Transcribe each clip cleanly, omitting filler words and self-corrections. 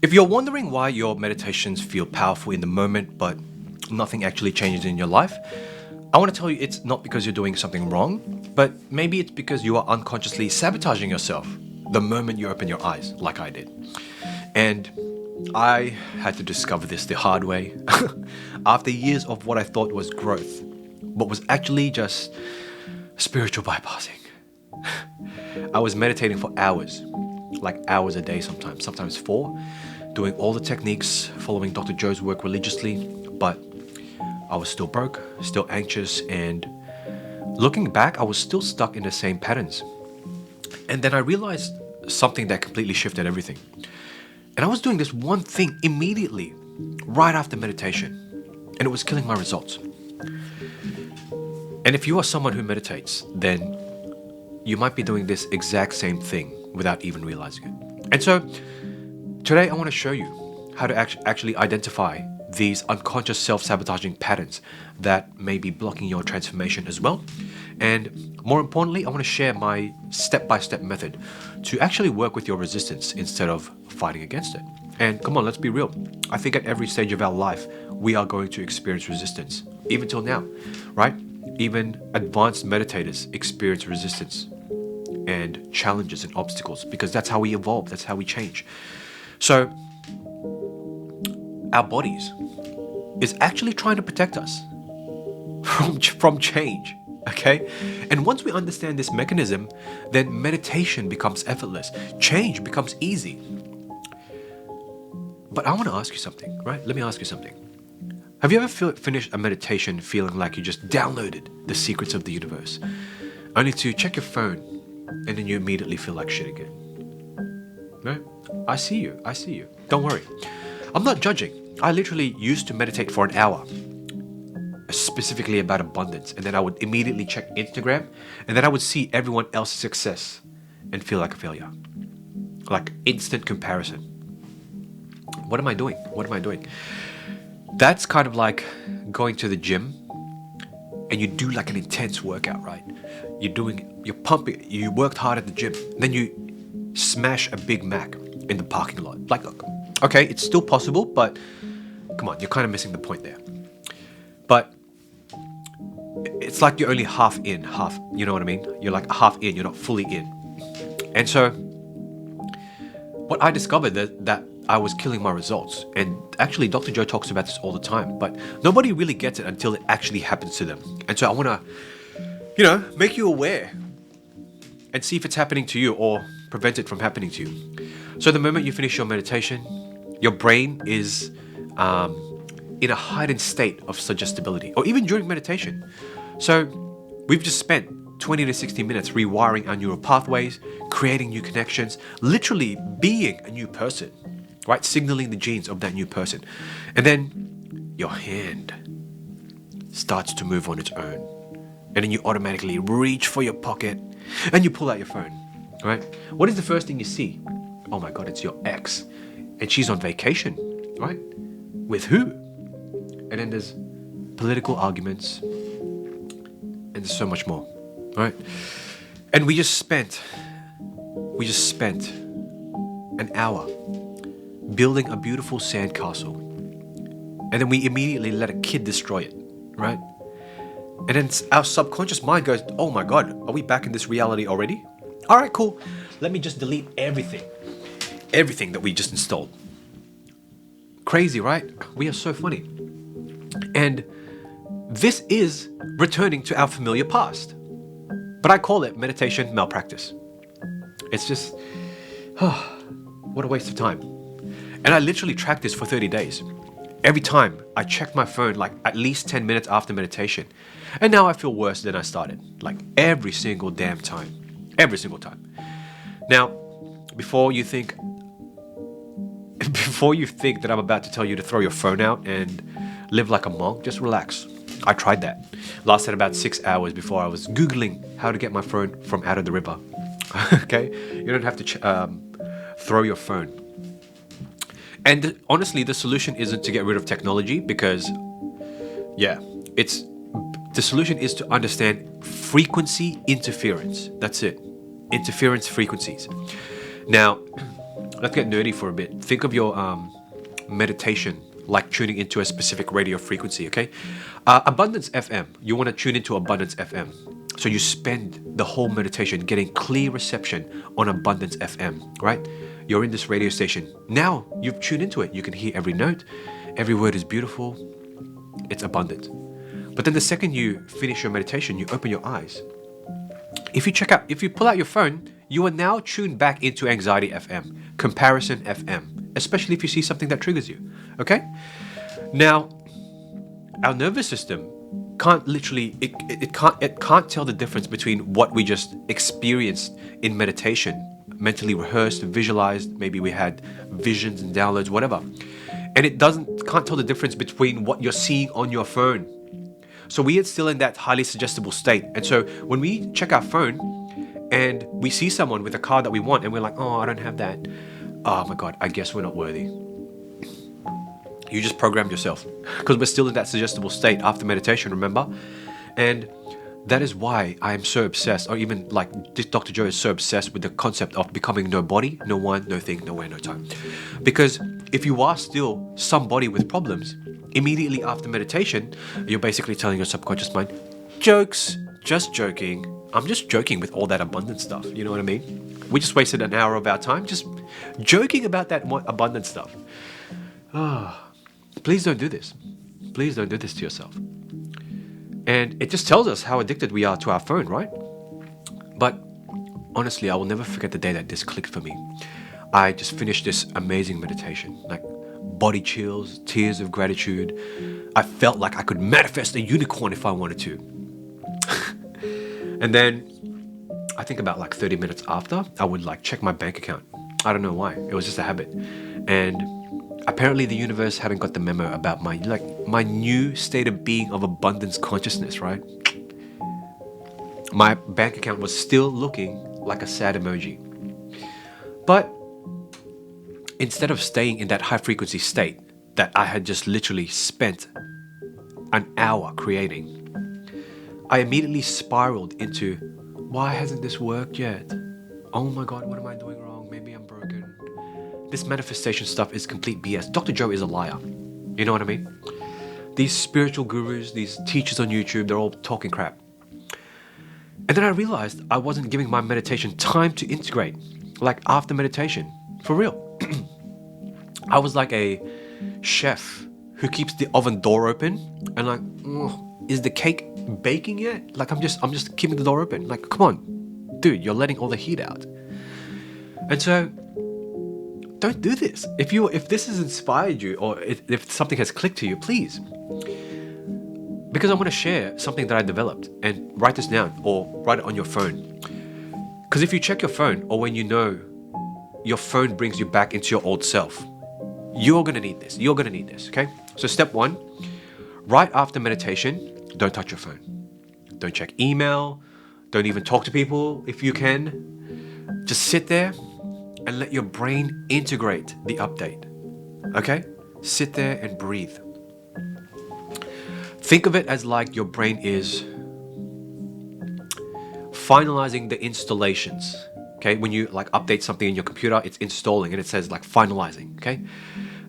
If you're wondering why your meditations feel powerful in the moment, but nothing actually changes in your life, I want to tell you it's not because you're doing something wrong, but maybe it's because you are unconsciously sabotaging yourself the moment you open your eyes, like I did. And I had to discover this the hard way after years of what I thought was growth, but was actually just spiritual bypassing. I was meditating for hours, like hours a day sometimes 4, doing all the techniques, following Dr. Joe's work religiously, but I was still broke, still anxious, and looking back, I was still stuck in the same patterns. And then I realized something that completely shifted everything. And I was doing this one thing immediately, right after meditation, and it was killing my results. And if you are someone who meditates, then you might be doing this exact same thing without even realizing it. And so today I want to show you how to actually identify these unconscious self-sabotaging patterns that may be blocking your transformation as well. And more importantly, I want to share my step-by-step method to actually work with your resistance instead of fighting against it. And come on, let's be real. I think at every stage of our life, we are going to experience resistance, even till now, right? Even advanced meditators experience resistance and challenges and obstacles because that's how we evolve, that's how we change. So our bodies is actually trying to protect us from change, okay? And once we understand this mechanism, then meditation becomes effortless. Change becomes easy. But I want to ask you something, right? Let me ask you something. Have you ever finished a meditation feeling like you just downloaded the secrets of the universe, only to check your phone and then you immediately feel like shit again? Right? I see you. Don't worry. I'm not judging. I literally used to meditate for an hour, specifically about abundance, and then I would immediately check Instagram, and then I would see everyone else's success and feel like a failure. Like instant comparison. What am I doing? That's kind of like going to the gym and you do like an intense workout, right? You're pumping, you worked hard at the gym, then you smash a Big Mac in the parking lot. Like, okay, it's still possible, but come on, you're kind of missing the point there. But it's like you're only half in, you know what I mean? You're like half in, you're not fully in. And so what I discovered that I was killing my results. And actually, Dr. Joe talks about this all the time, but nobody really gets it until it actually happens to them. And so I want to, make you aware and see if it's happening to you or prevent it from happening to you. So the moment you finish your meditation, your brain is in a heightened state of suggestibility, or even during meditation. So we've just spent 20 to 60 minutes rewiring our neural pathways, creating new connections, literally being a new person, right? Signaling the genes of that new person. And then your hand starts to move on its own. And then you automatically reach for your pocket and you pull out your phone, right? What is the first thing you see? Oh my God, it's your ex. And she's on vacation, right? With who? And then there's political arguments and there's so much more, right? And we just spent an hour building a beautiful sandcastle, and then we immediately let a kid destroy it, right? And then our subconscious mind goes, oh my God, are we back in this reality already? All right, cool. Let me just delete everything that we just installed. Crazy, right? We are so funny. And this is returning to our familiar past. But I call it meditation malpractice. It's just, what a waste of time. And I literally tracked this for 30 days. Every time I checked my phone, like at least 10 minutes after meditation. And now I feel worse than I started. Like every single damn time. Every single time. Now, before you think that I'm about to tell you to throw your phone out and live like a monk, just relax. I tried that. Lasted about 6 hours before I was Googling how to get my phone from out of the river. Okay? You don't have to throw your phone. And honestly, the solution isn't to get rid of technology because, the solution is to understand frequency interference. That's it. Interference frequencies. Now, let's get nerdy for a bit. Think of your meditation like tuning into a specific radio frequency, okay? Abundance FM, you want to tune into Abundance FM. So you spend the whole meditation getting clear reception on Abundance FM, right? You're in this radio station. Now you've tuned into it. You can hear every note. Every word is beautiful. It's abundant. But then the second you finish your meditation, you open your eyes. If you pull out your phone, you are now tuned back into Anxiety FM, Comparison FM, especially if you see something that triggers you, okay? Now, our nervous system can't literally, it can't tell the difference between what we just experienced in meditation, mentally rehearsed, visualized, maybe we had visions and downloads, whatever. And it can't tell the difference between what you're seeing on your phone. So we are still in that highly suggestible state. And so when we check our phone and we see someone with a car that we want and we're like, oh, I don't have that. Oh my God, I guess we're not worthy. You just programmed yourself because we're still in that suggestible state after meditation, remember? And that is why I am so obsessed, or even like Dr. Joe is so obsessed with the concept of becoming nobody, no one, no thing, nowhere, no time. Because if you are still somebody with problems, immediately after meditation, you're basically telling your subconscious mind, jokes, just joking. I'm just joking with all that abundant stuff. You know what I mean? We just wasted an hour of our time just joking about that abundant stuff. Please don't do this. Please don't do this to yourself. And it just tells us how addicted we are to our phone, right? But honestly, I will never forget the day that this clicked for me. I just finished this amazing meditation, like body chills, tears of gratitude. I felt like I could manifest a unicorn if I wanted to. And then I think about like 30 minutes after, I would like check my bank account. I don't know why. It was just a habit. And apparently the universe hadn't got the memo about my new state of being of abundance consciousness, right? My bank account was still looking like a sad emoji. But instead of staying in that high frequency state that I had just literally spent an hour creating, I immediately spiraled into, why hasn't this worked yet? Oh my God, what am I doing wrong? Maybe I'm broken. This manifestation stuff is complete BS. Dr. Joe is a liar. You know what I mean? These spiritual gurus, these teachers on YouTube, they're all talking crap. And then I realized I wasn't giving my meditation time to integrate. Like after meditation, for real. I was like a chef who keeps the oven door open and like, is the cake baking yet? Like I'm just keeping the door open. Like, come on, dude, you're letting all the heat out. And so don't do this. If this has inspired you or if something has clicked to you, please. Because I want to share something that I developed, and write this down or write it on your phone. Because if you check your phone, or when you know your phone brings you back into your old self, you're going to need this. You're going to need this, okay? So step 1, right after meditation, don't touch your phone. Don't check email. Don't even talk to people if you can. Just sit there and let your brain integrate the update, okay? Sit there and breathe. Think of it as like your brain is finalizing the installations, okay? When you like update something in your computer, it's installing and it says like finalizing, okay?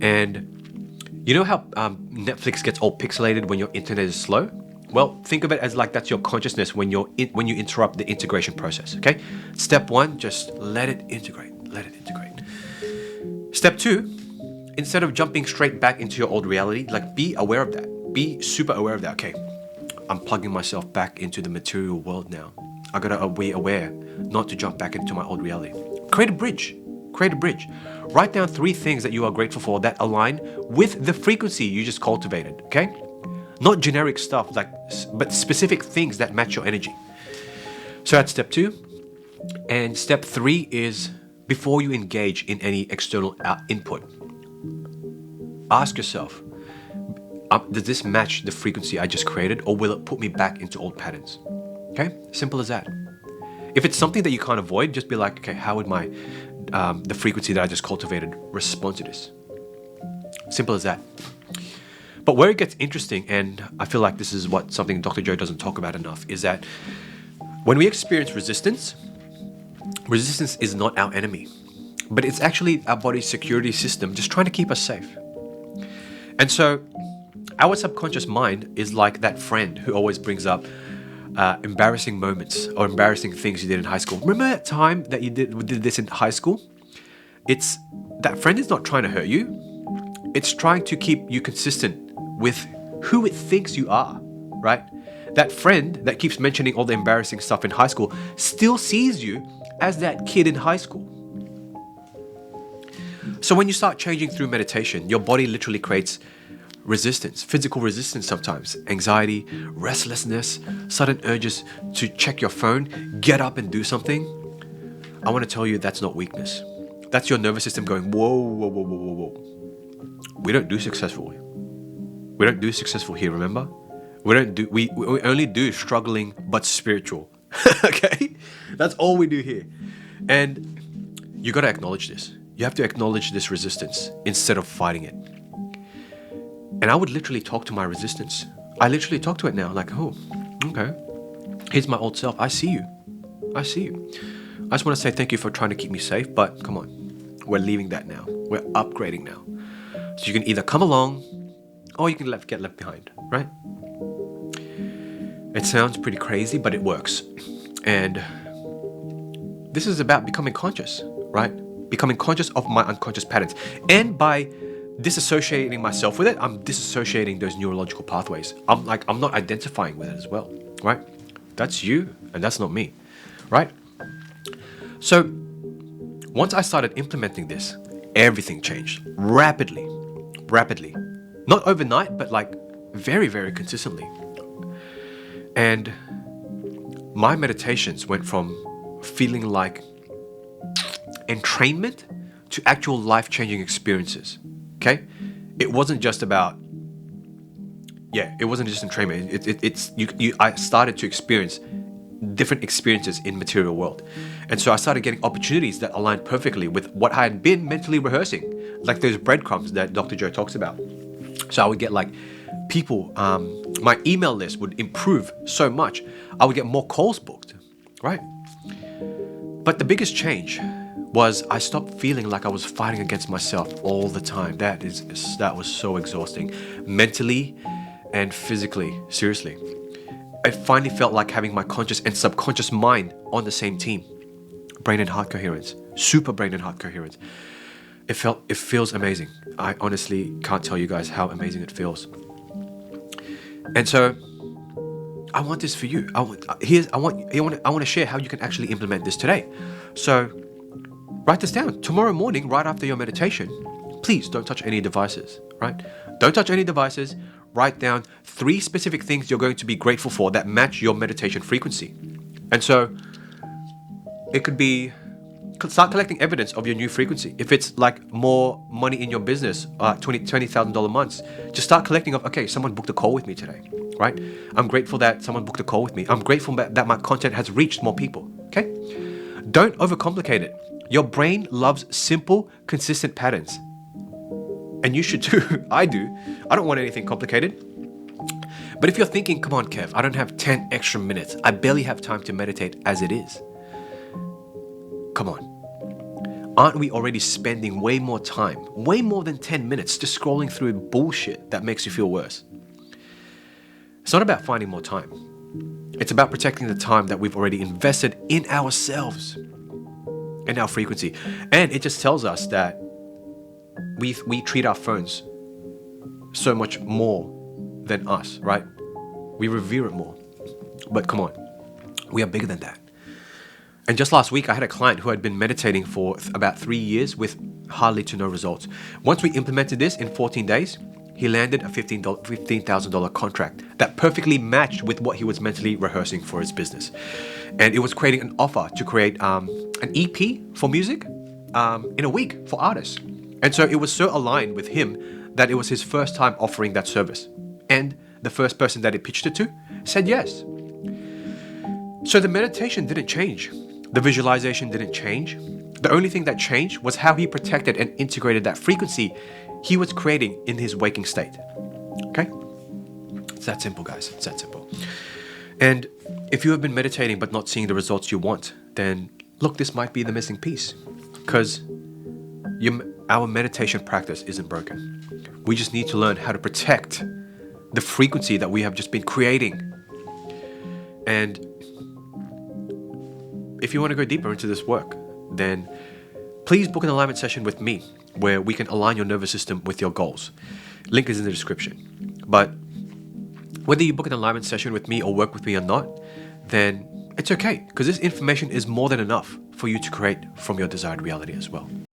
And you know how Netflix gets all pixelated when your internet is slow? Well, think of it as like that's your consciousness when you interrupt the integration process, okay? Step 1, just let it integrate, let it integrate. Step 2, instead of jumping straight back into your old reality, like be aware of that. Be super aware of that. Okay, I'm plugging myself back into the material world now. I gotta be aware not to jump back into my old reality. Create a bridge. Create a bridge. Write down 3 things that you are grateful for that align with the frequency you just cultivated. Okay, not generic stuff but specific things that match your energy. So that's step 2. And step 3 is before you engage in any external input, ask yourself, does this match the frequency I just created, or will it put me back into old patterns? Okay, simple as that. If it's something that you can't avoid, just be like, okay, how would the frequency that I just cultivated respond to this? Simple as that. But where it gets interesting, and I feel like this is something Dr. Joe doesn't talk about enough, is that when we experience resistance is not our enemy. but it's actually our body's security system just trying to keep us safe. And so our subconscious mind is like that friend who always brings up embarrassing moments or embarrassing things you did in high school. Remember that time that we did this in high school? It's that friend is not trying to hurt you. It's trying to keep you consistent with who it thinks you are, right? That friend that keeps mentioning all the embarrassing stuff in high school still sees you as that kid in high school. So when you start changing through meditation, your body literally creates resistance, physical resistance sometimes, anxiety, restlessness, sudden urges to check your phone, get up and do something. I want to tell you that's not weakness. That's your nervous system going, whoa, whoa, whoa, whoa, whoa, whoa. We don't do successful. We don't do successful here, remember? We only do struggling but spiritual. Okay? That's all we do here. And you got to acknowledge this. You have to acknowledge this resistance instead of fighting it. And I would literally talk to my resistance. I literally talk to it now, like, oh, okay. Here's my old self. I see you. I see you. I just want to say thank you for trying to keep me safe, but come on. We're leaving that now. We're upgrading now. So you can either come along or you can get left behind, right? It sounds pretty crazy, but it works. And this is about becoming conscious, right? Becoming conscious of my unconscious patterns. And by disassociating myself with it, I'm disassociating those neurological pathways. I'm not identifying with it as well, right? That's you and that's not me, right? So once I started implementing this, everything changed rapidly. Not overnight, but like very, very consistently. And my meditations went from feeling like entrainment to actual life-changing experiences. Okay? It wasn't just about, it wasn't just entrainment. I started to experience different experiences in material world. And so I started getting opportunities that aligned perfectly with what I had been mentally rehearsing, like those breadcrumbs that Dr. Joe talks about. So I would get like people, my email list would improve so much. I would get more calls booked, right? But the biggest change was I stopped feeling like I was fighting against myself all the time. That was so exhausting, mentally and physically, seriously. I finally felt like having my conscious and subconscious mind on the same team. Brain and heart coherence, super brain and heart coherence. It feels amazing. I honestly can't tell you guys how amazing it feels. And so I want this for you. I want to share how you can actually implement this today. So write this down. Tomorrow morning, right after your meditation, please don't touch any devices, right? Don't touch any devices. Write down 3 specific things you're going to be grateful for that match your meditation frequency. And so it could be, start collecting evidence of your new frequency. If it's like more money in your business, $20,000 months, just start collecting of, okay, someone booked a call with me today, right? I'm grateful that someone booked a call with me. I'm grateful that my content has reached more people, okay? Don't overcomplicate it. Your brain loves simple, consistent patterns. And you should too. I do. I don't want anything complicated. But if you're thinking, come on, Kev, I don't have 10 extra minutes. I barely have time to meditate as it is. Come on. Aren't we already spending way more time, way more than 10 minutes, just scrolling through bullshit that makes you feel worse? It's not about finding more time. It's about protecting the time that we've already invested in ourselves, in our frequency. And it just tells us that we treat our phones so much more than us, right? We revere it more. But come on, we are bigger than that. And just last week, I had a client who had been meditating for about 3 years with hardly to no results. Once we implemented this in 14 days, he landed a $15,000 contract that perfectly matched with what he was mentally rehearsing for his business. And it was creating an offer to create an EP for music in a week for artists. And so it was so aligned with him that it was his first time offering that service. And the first person that he pitched it to said yes. So the meditation didn't change. The visualization didn't change. The only thing that changed was how he protected and integrated that frequency he was creating in his waking state. Okay? It's that simple, guys. It's that simple. And if you have been meditating but not seeing the results you want, then look, this might be the missing piece. Because our meditation practice isn't broken. We just need to learn how to protect the frequency that we have just been creating. And if you want to go deeper into this work, then please book an alignment session with me where we can align your nervous system with your goals. Link is in the description. But whether you book an alignment session with me or work with me or not, then it's okay, because this information is more than enough for you to create from your desired reality as well.